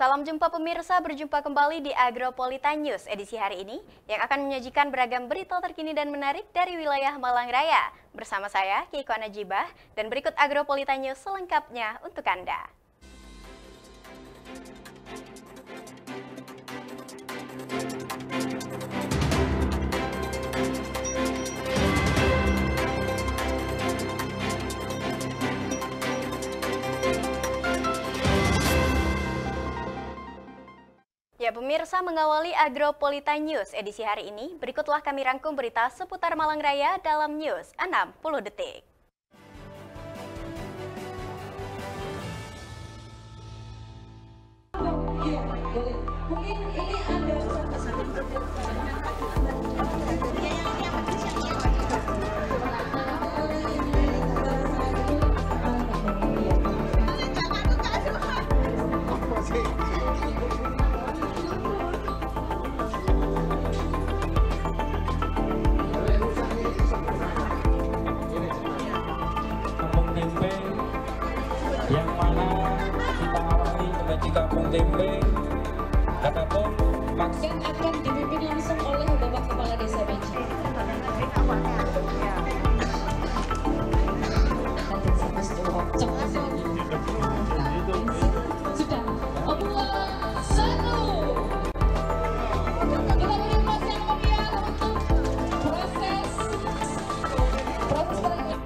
Salam jumpa pemirsa, berjumpa kembali di Agropolitan News edisi hari ini yang akan menyajikan beragam berita terkini dan menarik dari wilayah Malang Raya. Bersama saya, Keiko Najibah, dan berikut Agropolitan News selengkapnya untuk Anda. Ya pemirsa, mengawali Agropolitan News edisi hari ini, berikutlah kami rangkum berita seputar Malang Raya dalam News 60 Detik. Yang mana kita awali menuju Kampung Tempe, adapun yang akan dipimpin langsung oleh Bapak Kepala Desa Beji. Sudah, buat satu. Kita beri proses yang meriah untuk proses berikutnya.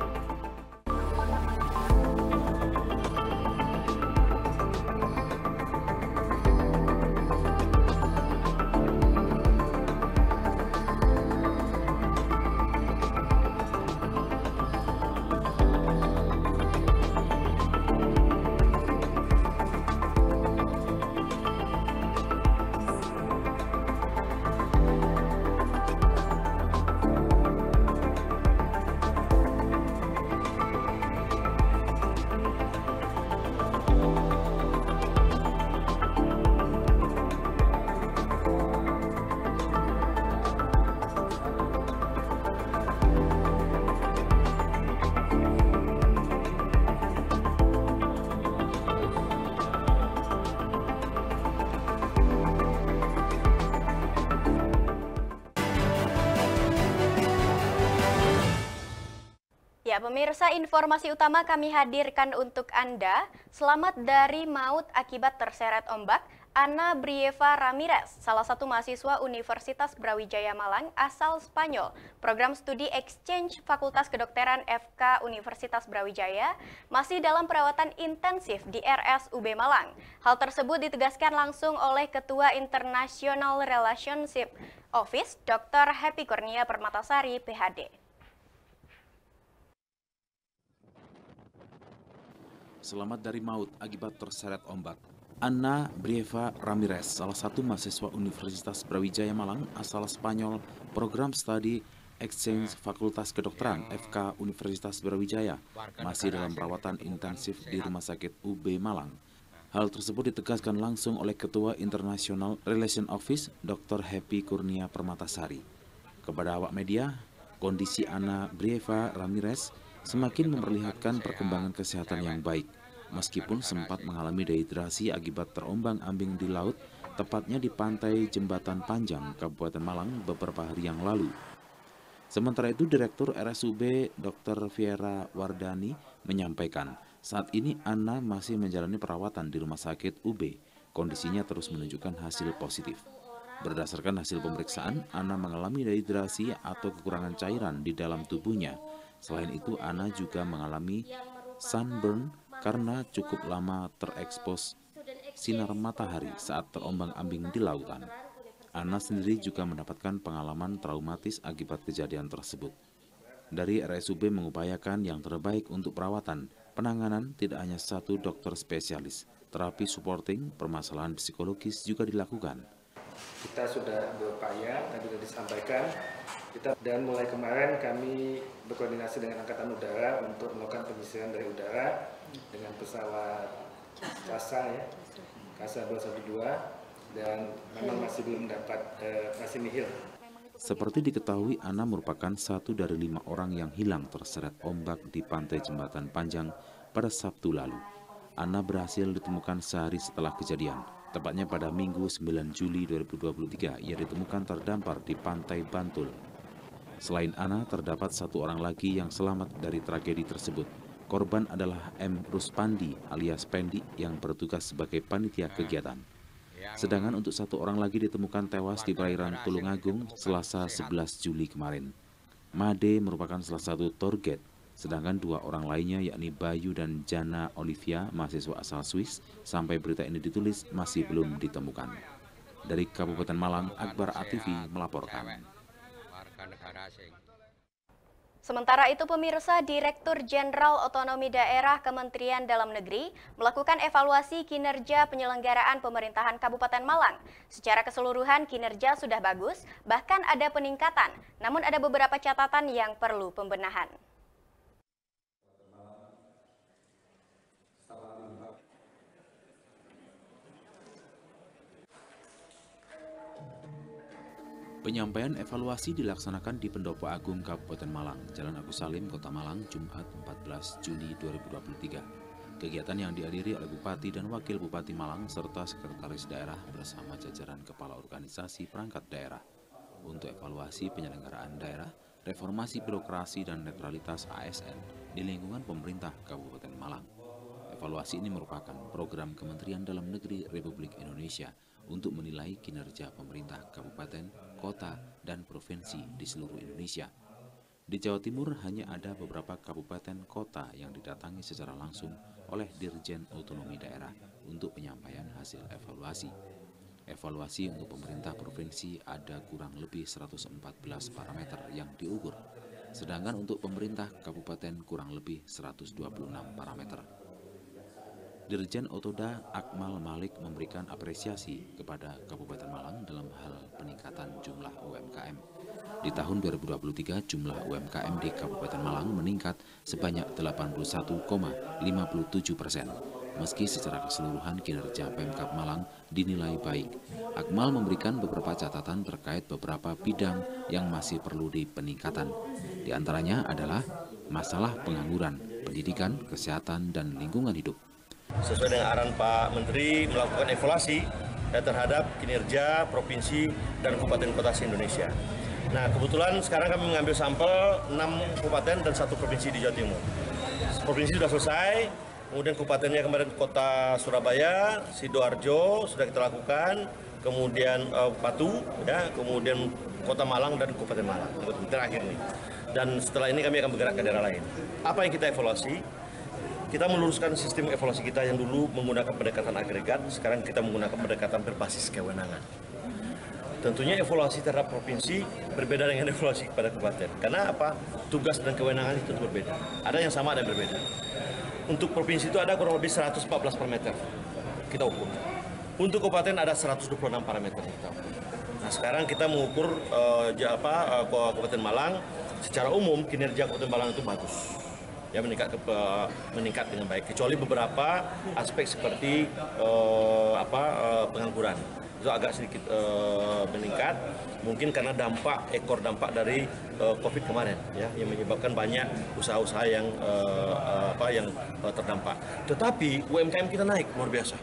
Ya pemirsa, informasi utama kami hadirkan untuk Anda. Selamat dari maut akibat terseret ombak, Ana Brieva Ramirez, salah satu mahasiswa Universitas Brawijaya Malang asal Spanyol, program studi exchange Fakultas Kedokteran FK Universitas Brawijaya, masih dalam perawatan intensif di RSUB Malang. Hal tersebut ditegaskan langsung oleh Ketua International Relationship Office, Dr. Happy Kurnia Permatasari, PhD. Selamat dari maut akibat terseret ombak. Ana Brieva Ramirez, salah satu mahasiswa Universitas Brawijaya Malang asal Spanyol, program studi exchange Fakultas Kedokteran FK Universitas Brawijaya, masih dalam perawatan intensif di Rumah Sakit UB Malang. Hal tersebut ditegaskan langsung oleh Ketua International Relation Office, Dr. Happy Kurnia Permatasari. Kepada awak media, kondisi Ana Brieva Ramirez semakin memperlihatkan perkembangan kesehatan yang baik, meskipun sempat mengalami dehidrasi akibat terombang-ambing di laut, tepatnya di pantai Jembatan Panjang, Kabupaten Malang beberapa hari yang lalu. Sementara itu, Direktur RSUB Dr. Viera Wardani menyampaikan, saat ini Ana masih menjalani perawatan di Rumah Sakit UB. Kondisinya terus menunjukkan hasil positif. Berdasarkan hasil pemeriksaan, Ana mengalami dehidrasi atau kekurangan cairan di dalam tubuhnya. Selain itu, Ana juga mengalami sunburn karena cukup lama terekspos sinar matahari saat terombang-ambing di lautan. Ana sendiri juga mendapatkan pengalaman traumatis akibat kejadian tersebut. Dari RSUB mengupayakan yang terbaik untuk perawatan, penanganan tidak hanya satu dokter spesialis, terapi supporting, permasalahan psikologis juga dilakukan. Kita sudah berupaya, tadi sudah disampaikan, dan mulai kemarin kami berkoordinasi dengan Angkatan Udara untuk melakukan penyisiran dari udara dengan pesawat CASA, CASA 212, dan memang masih belum dapat, masih nihil. Seperti diketahui, Ana merupakan satu dari 5 orang yang hilang terseret ombak di pantai Jembatan Panjang pada Sabtu lalu. Ana berhasil ditemukan sehari setelah kejadian. Tepatnya pada Minggu 9 Juli 2023, ia ditemukan terdampar di pantai Bantul. Selain Ana, terdapat satu orang lagi yang selamat dari tragedi tersebut. Korban adalah M. Ruspandi alias Pendi yang bertugas sebagai panitia kegiatan. Sedangkan untuk satu orang lagi ditemukan tewas di perairan Tulungagung Selasa 11 Juli kemarin. Made merupakan salah satu target, sedangkan dua orang lainnya yakni Bayu dan Jana Olivia, mahasiswa asal Swiss, sampai berita ini ditulis masih belum ditemukan. Dari Kabupaten Malang, Akbar Atifi melaporkan. Sementara itu pemirsa, Direktur Jenderal Otonomi Daerah Kementerian Dalam Negeri melakukan evaluasi kinerja penyelenggaraan pemerintahan Kabupaten Malang. Secara keseluruhan kinerja sudah bagus, bahkan ada peningkatan, namun ada beberapa catatan yang perlu pembenahan. Penyampaian evaluasi dilaksanakan di Pendopo Agung Kabupaten Malang, Jalan Agus Salim, Kota Malang, Jumat 14 Juni 2023. Kegiatan yang dihadiri oleh Bupati dan Wakil Bupati Malang serta Sekretaris Daerah bersama jajaran Kepala Organisasi Perangkat Daerah untuk evaluasi penyelenggaraan daerah, reformasi birokrasi dan netralitas ASN di lingkungan pemerintah Kabupaten Malang. Evaluasi ini merupakan program Kementerian Dalam Negeri Republik Indonesia untuk menilai kinerja pemerintah kabupaten, kota, dan provinsi di seluruh Indonesia. Di Jawa Timur hanya ada beberapa kabupaten kota yang didatangi secara langsung oleh Dirjen Otonomi Daerah untuk penyampaian hasil evaluasi. Evaluasi untuk pemerintah provinsi ada kurang lebih 114 parameter yang diukur, sedangkan untuk pemerintah kabupaten kurang lebih 126 parameter. Dirjen Otoda Akmal Malik memberikan apresiasi kepada Kabupaten Malang dalam hal peningkatan jumlah UMKM. Di tahun 2023, jumlah UMKM di Kabupaten Malang meningkat sebanyak 81,57%. Meski secara keseluruhan kinerja Pemkab Malang dinilai baik, Akmal memberikan beberapa catatan terkait beberapa bidang yang masih perlu dipeningkatan. Di antaranya adalah masalah pengangguran, pendidikan, kesehatan, dan lingkungan hidup. Sesuai dengan arahan Pak Menteri melakukan evaluasi terhadap kinerja provinsi dan kabupaten kota se-Indonesia. Nah, kebetulan sekarang kami mengambil sampel 6 kabupaten dan 1 provinsi di Jawa Timur. Provinsi sudah selesai, kemudian kabupatennya kemarin kota Surabaya, Sidoarjo sudah kita lakukan, kemudian Patu, ya, kemudian kota Malang dan Kabupaten Malang, terakhir nih. Dan setelah ini kami akan bergerak ke daerah lain. Apa yang kita evaluasi? Kita meluruskan sistem evaluasi kita yang dulu menggunakan pendekatan agregat, sekarang kita menggunakan pendekatan berbasis kewenangan. Tentunya evaluasi terhadap provinsi berbeda dengan evaluasi kepada kabupaten. Karena apa? Tugas dan kewenangan itu berbeda. Ada yang sama, ada yang berbeda. Untuk provinsi itu ada kurang lebih 114 parameter kita ukur. Untuk kabupaten ada 126 parameter kita ukur. Nah, sekarang kita mengukur Kabupaten Malang, secara umum kinerja Kabupaten Malang itu bagus. Ya, meningkat dengan baik, kecuali beberapa aspek seperti pengangguran itu agak sedikit meningkat, mungkin karena ekor dampak dari COVID kemarin, ya, yang menyebabkan banyak usaha-usaha yang terdampak. Tetapi UMKM kita naik luar biasa.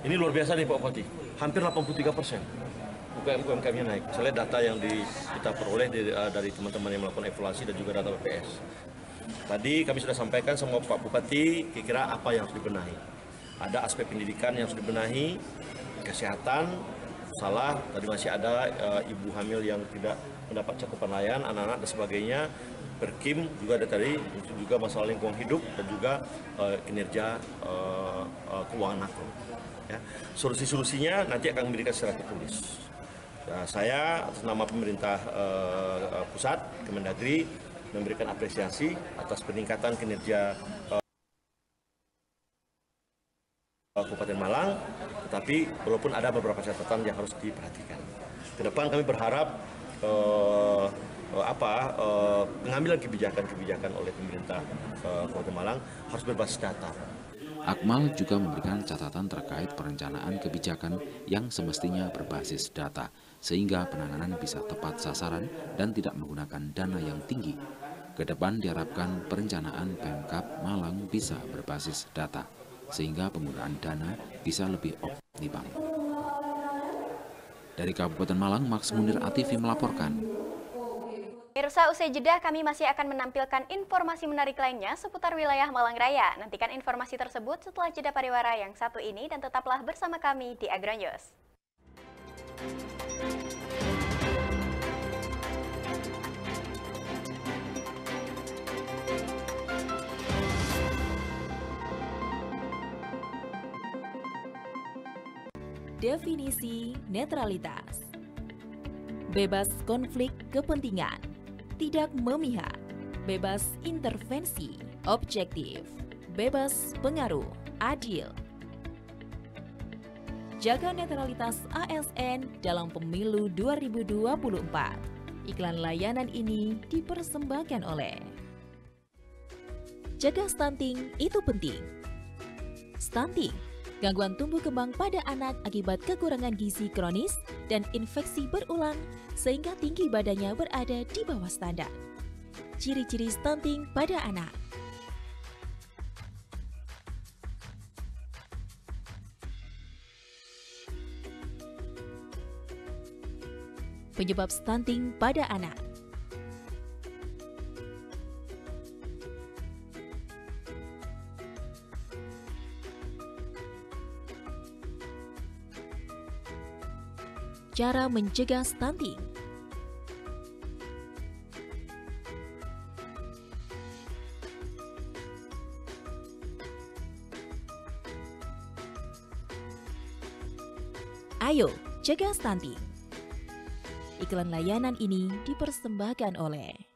Ini luar biasa nih Pak Bupati, hampir 83%. UMKM-nya naik. Saya lihat data yang kita peroleh dari teman-teman yang melakukan evaluasi dan juga data BPS. Tadi kami sudah sampaikan sama Pak Bupati kira-kira apa yang harus dibenahi. Ada aspek pendidikan yang harus dibenahi, kesehatan, salah, tadi masih ada ibu hamil yang tidak mendapat cakupan layanan, anak-anak dan sebagainya, Perkim juga ada tadi, juga masalah lingkungan hidup dan juga kinerja keuangan makro. Ya. Solusi-solusinya nanti akan diberikan secara tertulis. Nah, saya atas nama pemerintah pusat, Kemendagri, memberikan apresiasi atas peningkatan kinerja Kabupaten Malang, tetapi walaupun ada beberapa catatan yang harus diperhatikan. Ke depan kami berharap pengambilan kebijakan oleh pemerintah Kabupaten Malang harus berbasis data. Akmal juga memberikan catatan terkait perencanaan kebijakan yang semestinya berbasis data, sehingga penanganan bisa tepat sasaran dan tidak menggunakan dana yang tinggi. Ke depan diharapkan perencanaan Pemkab Malang bisa berbasis data, sehingga penggunaan dana bisa lebih optimal. Dari Kabupaten Malang, Max Munir ATV melaporkan. Pemirsa, usai jeda kami masih akan menampilkan informasi menarik lainnya seputar wilayah Malang Raya. Nantikan informasi tersebut setelah jeda pariwara yang satu ini dan tetaplah bersama kami di Agronews. Definisi netralitas. Bebas konflik kepentingan, tidak memihak, bebas intervensi, objektif, bebas pengaruh, adil. Jaga netralitas ASN dalam pemilu 2024. Iklan layanan ini dipersembahkan oleh Jaga stunting itu penting. Stunting, gangguan tumbuh kembang pada anak akibat kekurangan gizi kronis dan infeksi berulang sehingga tinggi badannya berada di bawah standar. Ciri-ciri stunting pada anak. Penyebab stunting pada anak. Cara mencegah stunting. Ayo, cegah stunting. Iklan layanan ini dipersembahkan oleh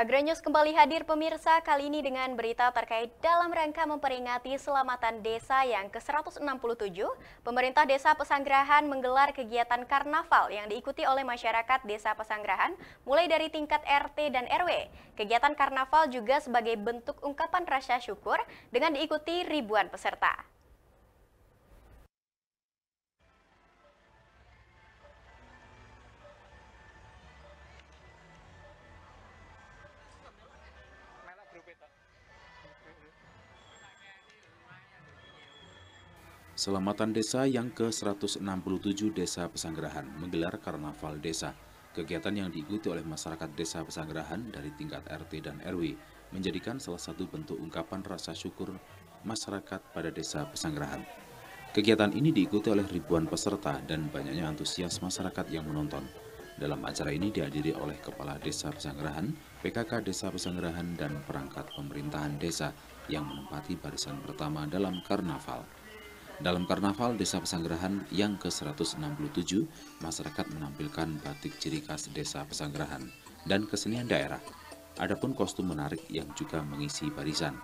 Agronews kembali hadir pemirsa, kali ini dengan berita terkait dalam rangka memperingati Selamatan Desa yang ke-167, pemerintah Desa Pesanggerahan menggelar kegiatan karnaval yang diikuti oleh masyarakat Desa Pesanggerahan mulai dari tingkat RT dan RW. Kegiatan karnaval juga sebagai bentuk ungkapan rasa syukur dengan diikuti ribuan peserta. Selamatan Desa yang ke-167 Desa Pesanggerahan menggelar Karnaval Desa. Kegiatan yang diikuti oleh masyarakat Desa Pesanggerahan dari tingkat RT dan RW menjadikan salah satu bentuk ungkapan rasa syukur masyarakat pada Desa Pesanggerahan. Kegiatan ini diikuti oleh ribuan peserta dan banyaknya antusias masyarakat yang menonton. Dalam acara ini dihadiri oleh Kepala Desa Pesanggerahan, PKK Desa Pesanggerahan, dan perangkat pemerintahan desa yang menempati barisan pertama dalam karnaval. Dalam karnaval Desa Pesanggerahan yang ke-167, masyarakat menampilkan batik ciri khas Desa Pesanggerahan dan kesenian daerah. Adapun kostum menarik yang juga mengisi barisan.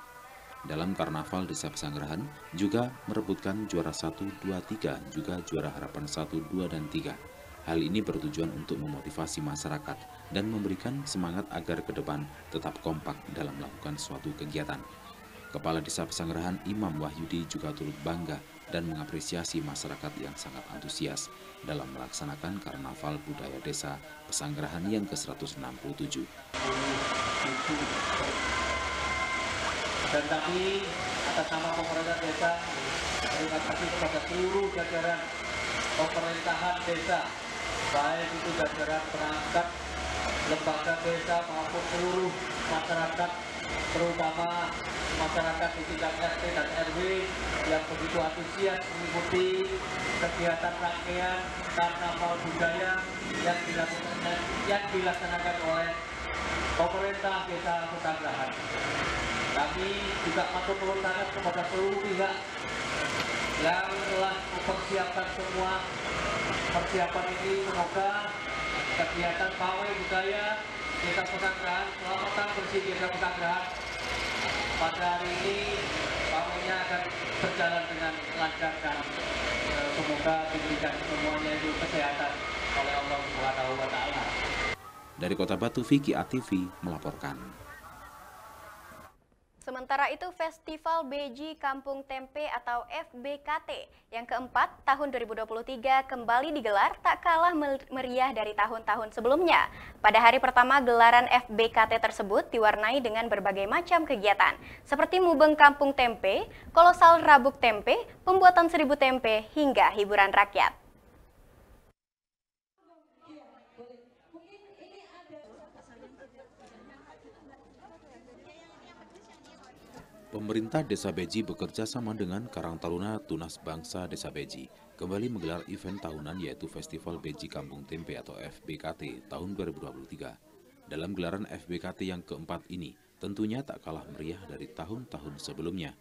Dalam karnaval Desa Pesanggerahan juga merebutkan juara 1, 2, 3, juga juara harapan 1, 2, dan 3. Hal ini bertujuan untuk memotivasi masyarakat dan memberikan semangat agar ke depan tetap kompak dalam melakukan suatu kegiatan. Kepala Desa Pesanggerahan Imam Wahyudi juga turut bangga dan mengapresiasi masyarakat yang sangat antusias dalam melaksanakan Karnaval Budaya Desa Pesanggerahan yang ke-167. Dan kami atas nama pemerintah desa terima kasih kepada seluruh jajaran pemerintahan desa, baik itu jajaran perangkat lembaga desa maupun seluruh masyarakat, terutama masyarakat di tingkat RT dan RW yang begitu antusias mengikuti kegiatan rangkaian karnaval budaya yang dilaksanakan oleh pemerintah Desa Pesanggerahan. Kami juga matur nuwun sangat kepada seluruh pihak yang telah mempersiapkan semua persiapan ini. Semoga kegiatan pawai budaya Desa Pesanggerahan, Selamatan Bersih Desa Pesanggerahan pada hari ini pawainya akan berjalan dengan lancar dan semoga diberikan semuanya itu kesehatan oleh Allah Subhanahu wa Ta'ala. Dari Kota Batu, Vicky ATV melaporkan. Sementara itu, Festival Beji Kampung Tempe atau FBKT yang keempat tahun 2023 kembali digelar tak kalah meriah dari tahun-tahun sebelumnya. Pada hari pertama gelaran FBKT tersebut diwarnai dengan berbagai macam kegiatan, seperti mubeng kampung tempe, kolosal rabuk tempe, pembuatan 1000 tempe, hingga hiburan rakyat. Pemerintah Desa Beji bekerja sama dengan Karang Taruna Tunas Bangsa Desa Beji kembali menggelar event tahunan yaitu Festival Beji Kampung Tempe atau FBKT tahun 2023. Dalam gelaran FBKT yang keempat ini tentunya tak kalah meriah dari tahun-tahun sebelumnya.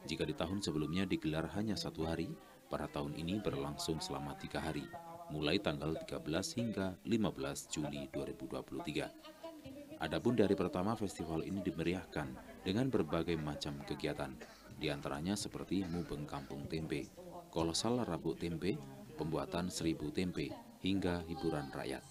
Jika di tahun sebelumnya digelar hanya 1 hari, pada tahun ini berlangsung selama 3 hari, mulai tanggal 13 hingga 15 Juli 2023. Adapun dari pertama festival ini dimeriahkan dengan berbagai macam kegiatan, diantaranya seperti mubeng kampung tempe, kolosal rabuk tempe, pembuatan 1000 tempe, hingga hiburan rakyat.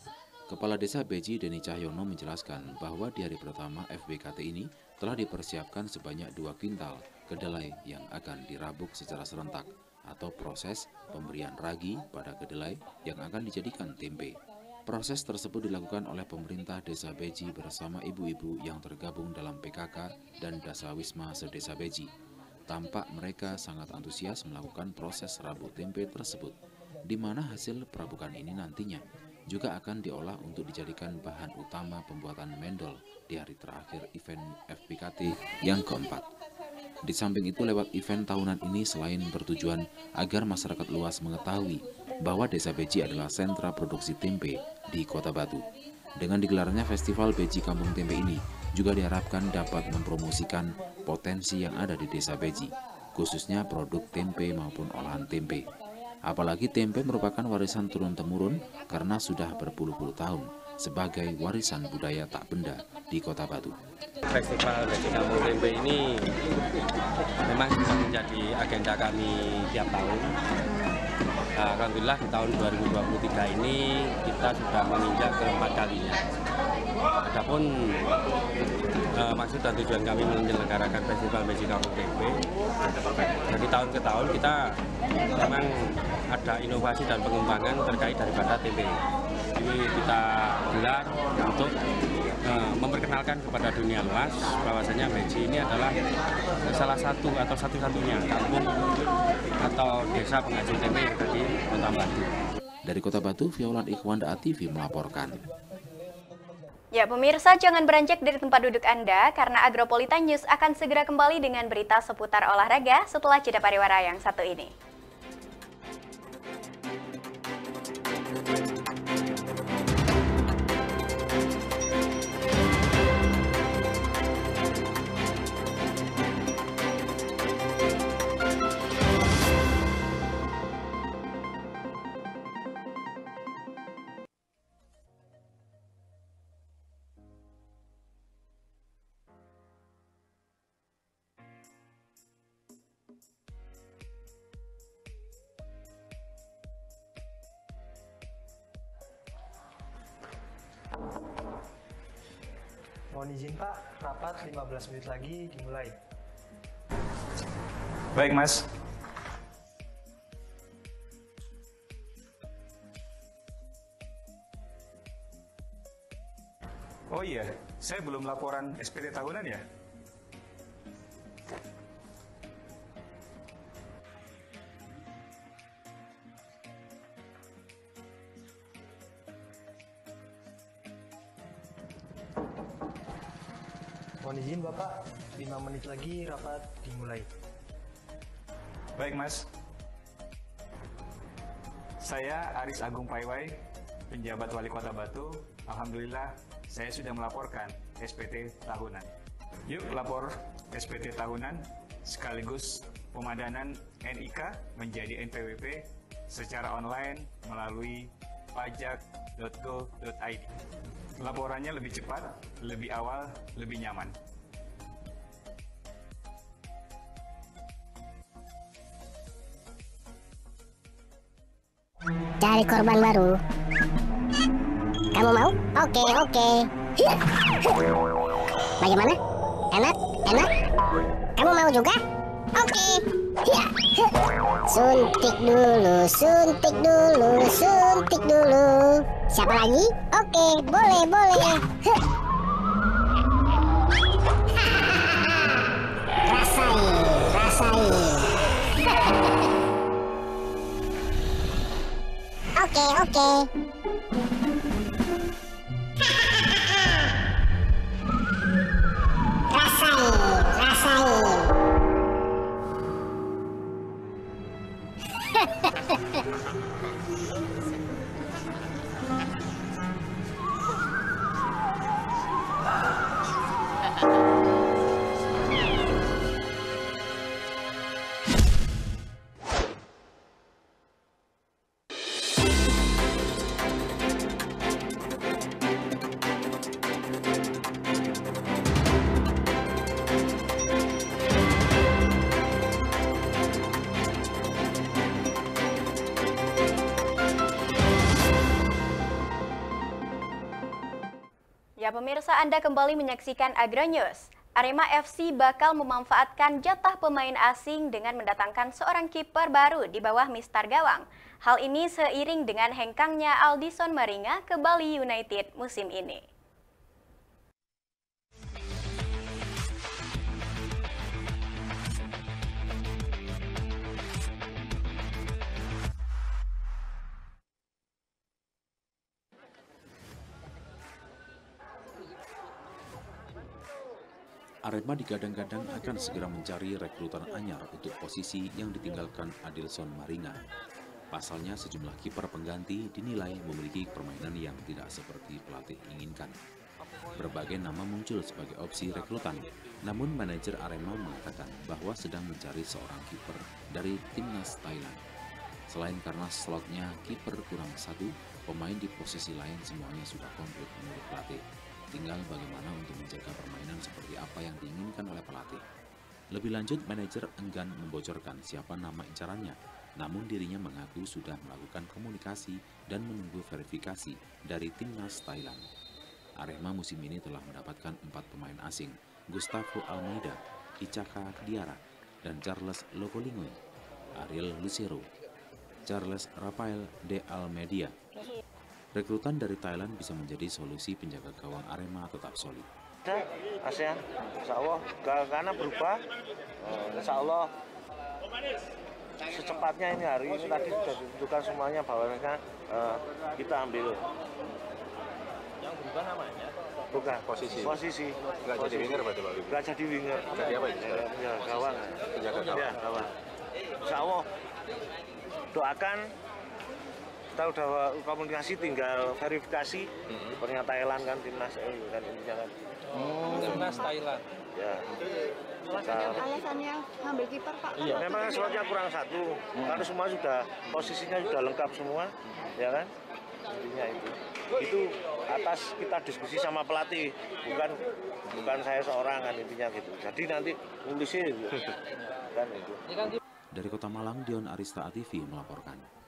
Kepala Desa Beji Deni Cahyono menjelaskan bahwa di hari pertama FBKT ini telah dipersiapkan sebanyak 2 kintal kedelai yang akan dirabuk secara serentak atau proses pemberian ragi pada kedelai yang akan dijadikan tempe. Proses tersebut dilakukan oleh pemerintah Desa Beji bersama ibu-ibu yang tergabung dalam PKK dan Dasawisma se-Desa Beji. Tampak mereka sangat antusias melakukan proses rabuk tempe tersebut, di mana hasil perabukan ini nantinya juga akan diolah untuk dijadikan bahan utama pembuatan mendol di hari terakhir event FBKT yang keempat. Di samping itu, lewat event tahunan ini selain bertujuan agar masyarakat luas mengetahui bahwa Desa Beji adalah sentra produksi tempe di Kota Batu. Dengan digelarnya Festival Beji Kampung Tempe ini juga diharapkan dapat mempromosikan potensi yang ada di Desa Beji, khususnya produk tempe maupun olahan tempe. Apalagi tempe merupakan warisan turun-temurun karena sudah berpuluh-puluh tahun sebagai warisan budaya tak benda di Kota Batu. Festival Beji Kampung Tempe ini memang menjadi agenda kami tiap tahun. Alhamdulillah di tahun 2023 ini kita sudah menginjak ke-4 kalinya. Adapun maksud dan tujuan kami menyelenggarakan Festival Beji Kampung Tempe, dari tahun ke tahun kita memang ada inovasi dan pengembangan terkait daripada tempe. Jadi kita gelar untuk memperkenalkan kepada dunia luas bahwasanya Beji ini adalah salah satu atau satu-satunya kampung atau desa penghasil tempe yang ada di Kota Batu. Dari Kota Batu, Violan Ikhwanda TV melaporkan. Ya, pemirsa, jangan beranjak dari tempat duduk Anda karena Agropolitan News akan segera kembali dengan berita seputar olahraga setelah jeda pariwara yang satu ini. Mohon izin Pak, rapat 15 menit lagi dimulai. Baik Mas. Oh iya, saya belum laporan SPT tahunan ya? Mohon izin Bapak, 5 menit lagi rapat dimulai. Baik Mas. Saya Aris Agung Paiwai, penjabat Wali Kota Batu. Alhamdulillah, saya sudah melaporkan SPT tahunan. Yuk lapor SPT tahunan sekaligus pemadanan NIK menjadi NPWP secara online melalui pajak.go.id. Laporannya lebih cepat, lebih awal, lebih nyaman. Cari korban baru. Kamu mau? Oke. Bagaimana? Enak? Kamu mau juga? Oke. Ya. Suntik dulu, suntik dulu, suntik dulu. Siapa lagi? Oke, boleh, boleh. Rasain, rasain. Oke, oke. Rasain, rasain. Ya pemirsa, Anda kembali menyaksikan Agronews. Arema FC bakal memanfaatkan jatah pemain asing dengan mendatangkan seorang kiper baru di bawah Mister Gawang. Hal ini seiring dengan hengkangnya Aldison Maringa ke Bali United musim ini. Arema digadang-gadang akan segera mencari rekrutan anyar untuk posisi yang ditinggalkan Aldison Maringa. Pasalnya sejumlah kiper pengganti dinilai memiliki permainan yang tidak seperti pelatih inginkan. Berbagai nama muncul sebagai opsi rekrutan, namun manajer Arema mengatakan bahwa sedang mencari seorang kiper dari timnas Thailand. Selain karena slotnya kiper kurang satu, pemain di posisi lain semuanya sudah komplit menurut pelatih. Tinggal bagaimana untuk menjaga permainan seperti apa yang diinginkan oleh pelatih. Lebih lanjut, manajer enggan membocorkan siapa nama incarannya, namun dirinya mengaku sudah melakukan komunikasi dan menunggu verifikasi dari timnas Thailand. Arema musim ini telah mendapatkan 4 pemain asing, Gustavo Almeida, Ichaka Diarra, dan Charles Lokolingoi, Ariel Lucero, Charles Rafael de Almeida. Rekrutan dari Thailand bisa menjadi solusi penjaga gawang Arema tetap solid. ASEAN, insya Allah karena berubah, insya Allah secepatnya ini hari ini tadi sudah ditentukan semuanya bahwa kita ambil. Yang berubah namanya? Bukan, posisi. Nggak jadi winger berarti Pak? Nggak jadi winger. Jadi apa itu? Ya, gawang. Penjaga gawang. Ya, gawang. Insya Allah doakan. Kita udah komunikasi, tinggal verifikasi. Sepertinya Thailand kan, timnas kan intinya kan. Timnas Thailand. Ya. Alasannya ngambil kiper Pak? Iya. Memang slotnya kurang satu, karena semua sudah posisinya sudah lengkap semua, ya kan? Intinya itu. Itu atas kita diskusi sama pelatih, bukan saya seorang kan intinya gitu. Jadi nanti nulisnya gitu. Kan itu. Dari Kota Malang, Dion Arista ATV melaporkan.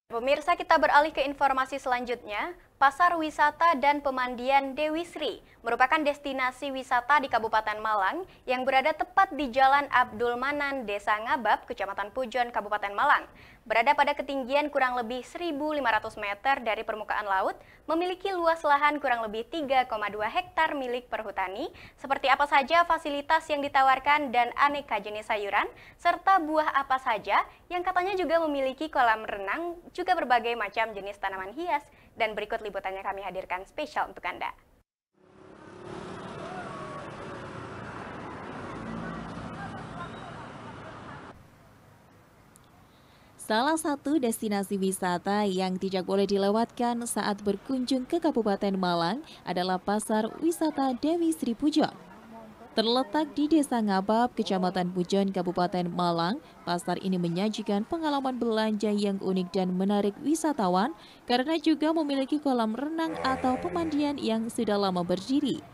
Pemirsa, kita beralih ke informasi selanjutnya. Pasar Wisata dan Pemandian Dewi Sri merupakan destinasi wisata di Kabupaten Malang yang berada tepat di Jalan Abdul Manan, Desa Ngabab, Kecamatan Pujon, Kabupaten Malang. Berada pada ketinggian kurang lebih 1.500 meter dari permukaan laut, memiliki luas lahan kurang lebih 3,2 hektar milik perhutani, seperti apa saja fasilitas yang ditawarkan dan aneka jenis sayuran, serta buah apa saja yang katanya juga memiliki kolam renang, juga berbagai macam jenis tanaman hias. Dan berikut liputannya kami hadirkan spesial untuk Anda. Salah satu destinasi wisata yang tidak boleh dilewatkan saat berkunjung ke Kabupaten Malang adalah Pasar Wisata Dewi Sri Pujon. Terletak di Desa Ngabab, Kecamatan Pujon, Kabupaten Malang, pasar ini menyajikan pengalaman belanja yang unik dan menarik wisatawan karena juga memiliki kolam renang atau pemandian yang sudah lama berdiri.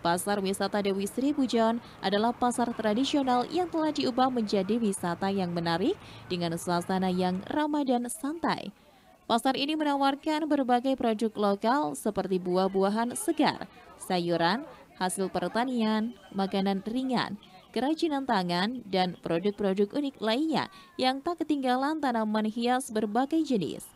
Pasar Wisata Dewi Sri Pujon adalah pasar tradisional yang telah diubah menjadi wisata yang menarik dengan suasana yang ramah dan santai. Pasar ini menawarkan berbagai produk lokal seperti buah-buahan segar, sayuran, hasil pertanian, makanan ringan, kerajinan tangan, dan produk-produk unik lainnya yang tak ketinggalan tanaman hias berbagai jenis.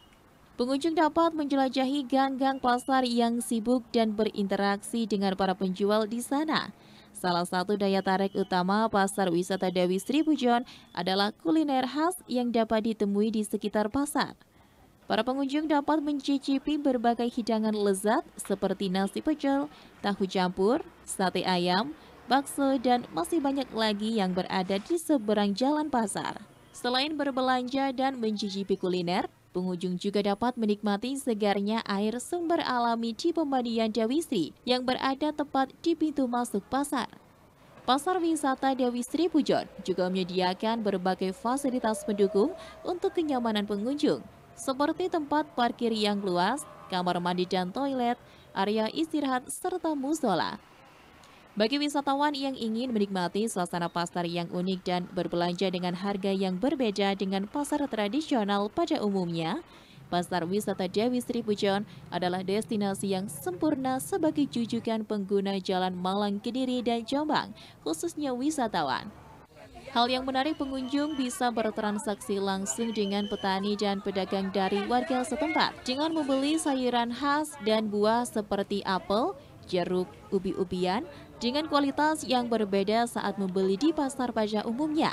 Pengunjung dapat menjelajahi gang-gang pasar yang sibuk dan berinteraksi dengan para penjual di sana. Salah satu daya tarik utama Pasar Wisata Dewi Sri Pujon adalah kuliner khas yang dapat ditemui di sekitar pasar. Para pengunjung dapat mencicipi berbagai hidangan lezat seperti nasi pecel, tahu campur, sate ayam, bakso, dan masih banyak lagi yang berada di seberang jalan pasar. Selain berbelanja dan mencicipi kuliner, pengunjung juga dapat menikmati segarnya air sumber alami di Pemandian Dewi Sri yang berada tepat di pintu masuk pasar. Pasar Wisata Dewi Sri Pujon juga menyediakan berbagai fasilitas pendukung untuk kenyamanan pengunjung, seperti tempat parkir yang luas, kamar mandi dan toilet, area istirahat, serta musola. Bagi wisatawan yang ingin menikmati suasana pasar yang unik dan berbelanja dengan harga yang berbeda dengan pasar tradisional pada umumnya, Pasar Wisata Dewi Sri Pujon adalah destinasi yang sempurna sebagai jujukan pengguna jalan Malang, Kediri, dan Jombang, khususnya wisatawan. Hal yang menarik, pengunjung bisa bertransaksi langsung dengan petani dan pedagang dari warga setempat dengan membeli sayuran khas dan buah seperti apel, jeruk, ubi-ubian dengan kualitas yang berbeda saat membeli di pasar pada umumnya.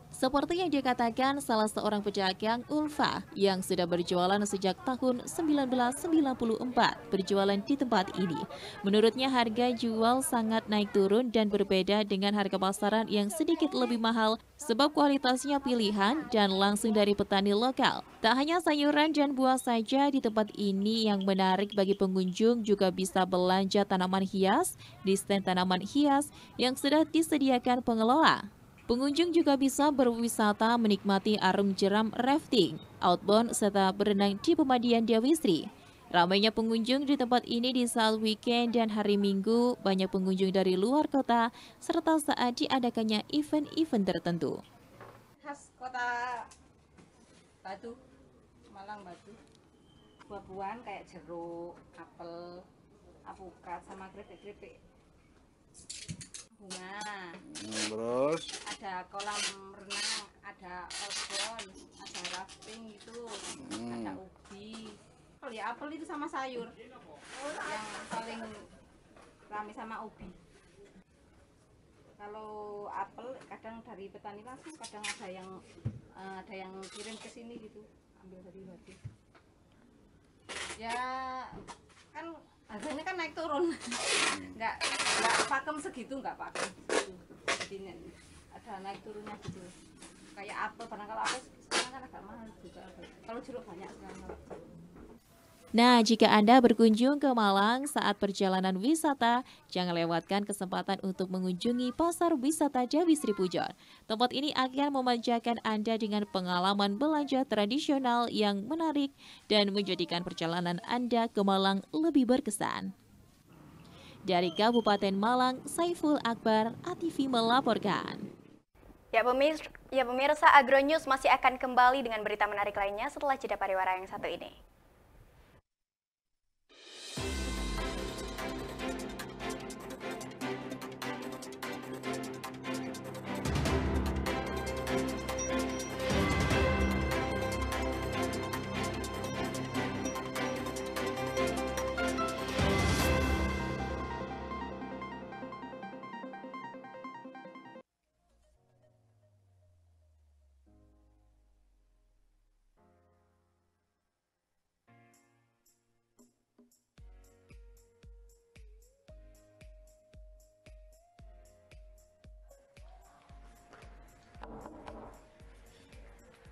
Seperti yang dikatakan salah seorang pedagang, Ulfa, yang sudah berjualan sejak tahun 1994 berjualan di tempat ini. Menurutnya harga jual sangat naik turun dan berbeda dengan harga pasaran yang sedikit lebih mahal sebab kualitasnya pilihan dan langsung dari petani lokal. Tak hanya sayuran dan buah saja di tempat ini yang menarik bagi pengunjung, juga bisa belanja tanaman hias di stand tanaman hias yang sudah disediakan pengelola. Pengunjung juga bisa berwisata menikmati arung jeram rafting, outbound, serta berenang di Pemandian Dewi Sri. Ramainya pengunjung di tempat ini di saat weekend dan hari Minggu, banyak pengunjung dari luar kota, serta saat diadakannya event-event tertentu. Khas kota Batu, Malang Batu. Buah-buahan kayak jeruk, apel, apukat, sama keripik-keripik. Bunga. Terus ada kolam renang, ada outbound, ada rafting itu, ada ubi. Kalau ya apel itu sama sayur, yang paling rame sama ubi. Kalau apel kadang dari petani langsung, kadang ada yang kirim ke sini gitu, ambil dari Batu. Ya kan harganya kan naik turun, nggak pakem segitu, nggak pakem segitu. Jadi ada naik turunnya gitu. Kayak apel, barang kalau apel sekarang kan agak mahal juga. Kalau jeruk banyak sekarang. Nah, jika Anda berkunjung ke Malang saat perjalanan wisata, jangan lewatkan kesempatan untuk mengunjungi Pasar Wisata Dewi Sri Pujon. Tempat ini akan memanjakan Anda dengan pengalaman belanja tradisional yang menarik dan menjadikan perjalanan Anda ke Malang lebih berkesan. Dari Kabupaten Malang, Saiful Akbar, ATV melaporkan. Ya pemirsa, Agronews masih akan kembali dengan berita menarik lainnya setelah jeda pariwara yang satu ini.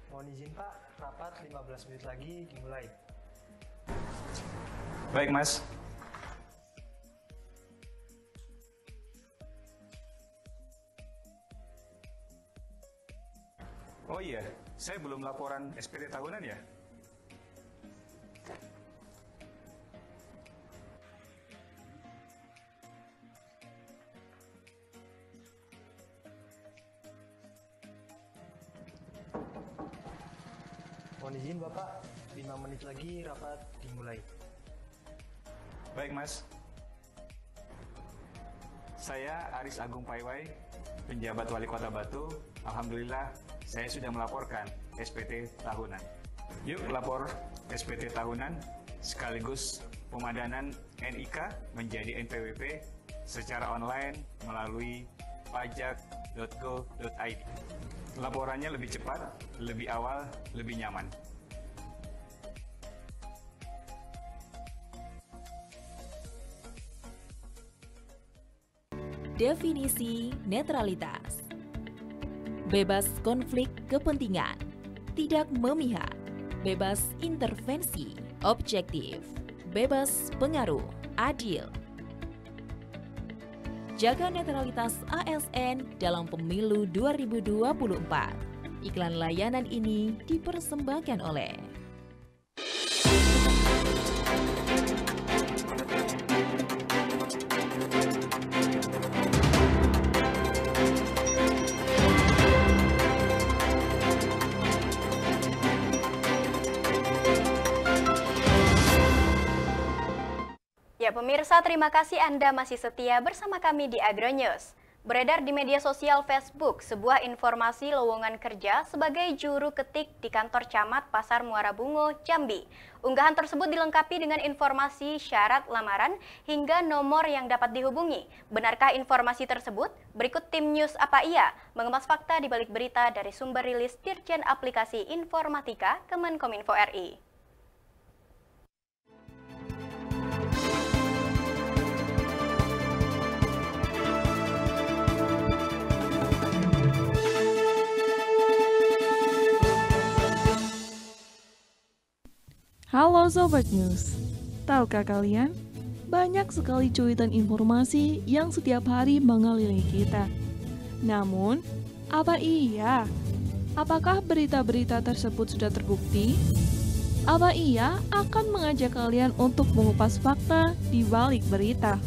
Mohon izin Pak, rapat 15 menit lagi dimulai. Baik Mas. Oh iya, saya belum laporan SPT tahunan ya? Mohon izin Bapak, 5 menit lagi rapat dimulai. Baik Mas. Saya Aris Agung Paiwai, penjabat Wali Kota Batu. Alhamdulillah, saya sudah melaporkan SPT tahunan. Yuk lapor SPT tahunan sekaligus pemadanan NIK menjadi NPWP secara online melalui pajak.go.id. Laporannya lebih cepat, lebih awal, lebih nyaman. Definisi netralitas. Bebas konflik kepentingan, tidak memihak, bebas intervensi, objektif, bebas pengaruh, adil. Jaga netralitas ASN dalam pemilu 2024. Iklan layanan ini dipersembahkan oleh Ya pemirsa, terima kasih Anda masih setia bersama kami di Agronews. Beredar di media sosial Facebook sebuah informasi lowongan kerja sebagai juru ketik di kantor camat Pasar Muara Bungo, Jambi. Unggahan tersebut dilengkapi dengan informasi syarat lamaran hingga nomor yang dapat dihubungi. Benarkah informasi tersebut? Berikut tim News Apa Iya mengemas fakta di balik berita dari sumber rilis Dirjen Aplikasi Informatika Kemenkominfo RI. Halo Sobat News, tahukah kalian? Banyak sekali cuitan informasi yang setiap hari mengelilingi kita. Namun, apa iya? Apakah berita-berita tersebut sudah terbukti? Apa iya akan mengajak kalian untuk mengupas fakta di balik berita?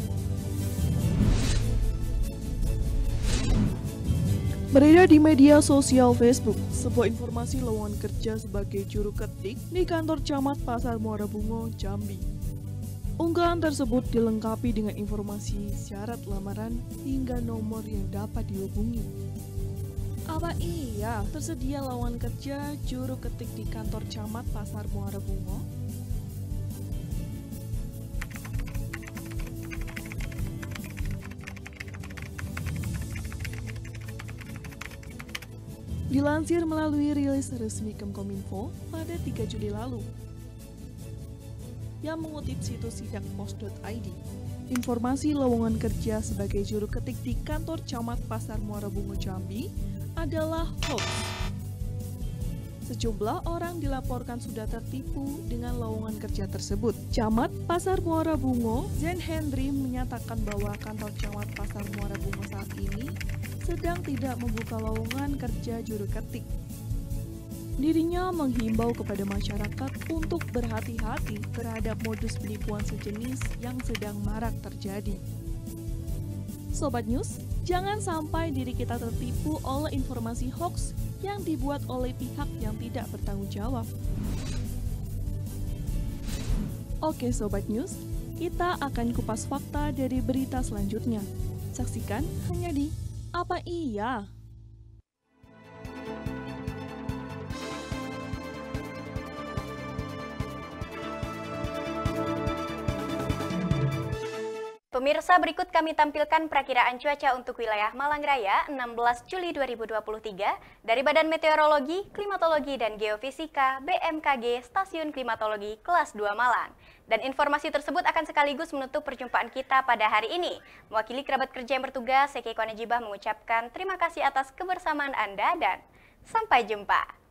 Beredar di media sosial Facebook, sebuah informasi lowongan kerja sebagai juru ketik di kantor camat Pasar Muara Bungo, Jambi. Unggahan tersebut dilengkapi dengan informasi syarat lamaran hingga nomor yang dapat dihubungi. Apa iya tersedia lowongan kerja juru ketik di kantor camat Pasar Muara Bungo? Dilansir melalui rilis resmi Kemenkominfo pada 3 Juli lalu, yang mengutip situs sidakpos.id, informasi lowongan kerja sebagai juru ketik di kantor camat Pasar Muara Bungo, Jambi adalah hoax. Sejumlah orang dilaporkan sudah tertipu dengan lowongan kerja tersebut. Camat Pasar Muara Bungo, Zen Hendry, menyatakan bahwa kantor camat Pasar Muara Bungo saat ini sedang tidak membuka lowongan kerja juru ketik. Dirinya menghimbau kepada masyarakat untuk berhati-hati terhadap modus penipuan sejenis yang sedang marak terjadi. Sobat News, jangan sampai diri kita tertipu oleh informasi hoax yang dibuat oleh pihak yang tidak bertanggung jawab. Oke Sobat News, kita akan kupas fakta dari berita selanjutnya. Saksikan hanya di Apa Iya? Pemirsa, berikut kami tampilkan perakiraan cuaca untuk wilayah Malang Raya 16 Juli 2023 dari Badan Meteorologi, Klimatologi, dan Geofisika BMKG Stasiun Klimatologi Kelas 2 Malang. Dan informasi tersebut akan sekaligus menutup perjumpaan kita pada hari ini. Mewakili kerabat kerja yang bertugas, saya Keiko Najibah mengucapkan terima kasih atas kebersamaan Anda dan sampai jumpa.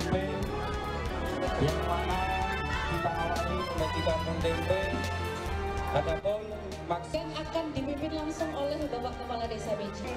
tempe yang mana kita awali menjadi kampung tempe. Adapun yang akan dipimpin langsung oleh Bapak Kepala Desa Beji.